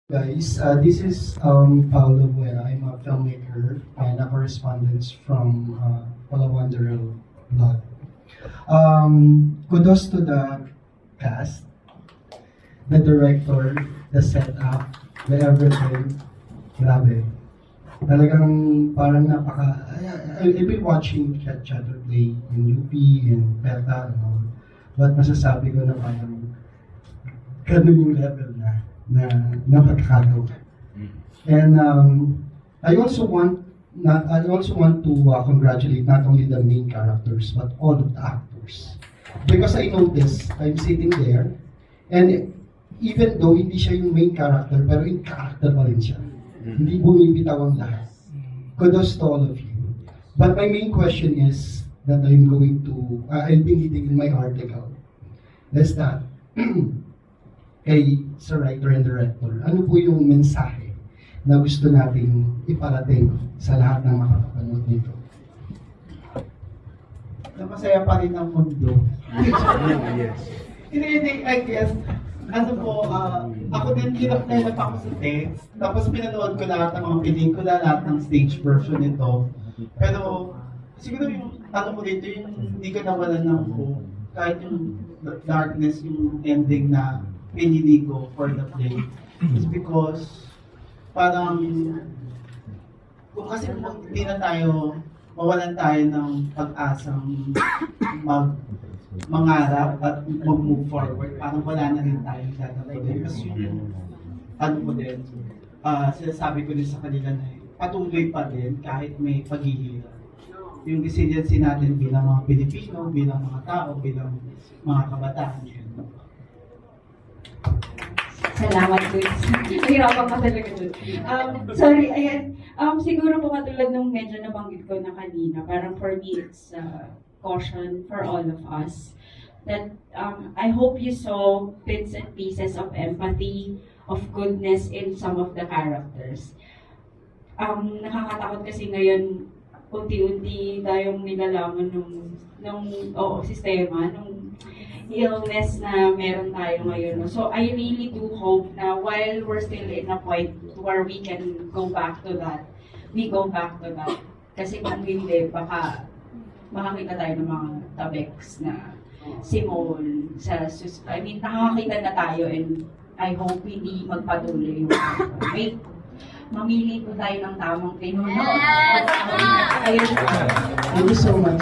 Guys, this is Paolo Buena. I'm a filmmaker and a correspondent from Palawanderel Blog. Kudos to the cast, the director, the setup, the everything. Grabe. Talagang parang I've been watching Chatterplay in UP and PETA and all. But masasabi ko na parang ganun yung level na pagkakagawa. And I also want to congratulate not only the main characters but all of the actors, because I noticed I'm sitting there and even though hindi siya yung main character, pero in character pa rin siya. Hindi bumibitaw ang lahat. Kudos to all of you. But my main question is that I'll be reading in my article is that kay sa writer and director, ano po yung mensahe na gusto nating iparating sa lahat ng makakapanood nito? Na masaya pa rin ang mundo. Yes. Hindi, I guess, ako din hirap na hirap ako sa text. Tapos pinanood ko lahat ng mga pelikula, lahat ng stage version nito. Pero, siguro yung mo dito, yung hindi ka nawalan ng hope. Kahit yung darkness, yung ending na pinili ko for the play is because parang kung kasi hindi na tayo mawalan tayo ng pag-asang mangarap at mag-move forward, parang wala na rin tayong gagawin. Kasi yung sinasabi ko din sa kanila na patuloy pa din kahit may paghihirap. Yung resiliency natin bilang mga Pilipino, bilang mga tao, bilang mga kabataan. Salamat, Luis. Nahirapan ka talaga dun. Sorry, ayan. Siguro po katulad nung medyo nabanggit ko na kanina, parang for me, it's caution for all of us. That I hope you saw bits and pieces of empathy, of goodness in some of the characters. Nakakatakot kasi ngayon, unti-unti tayong nilalaman nung sistema, nung illness na meron tayo ngayon. So I really do hope na while we're still in a point where we can go back to that, we go back to that. Kasi kung hindi, baka makakita tayo ng mga tabeks na simol nakakakita na tayo, and I hope hindi magpatuloy yung mamili po tayo ng tamang pinuno. Thank you so much.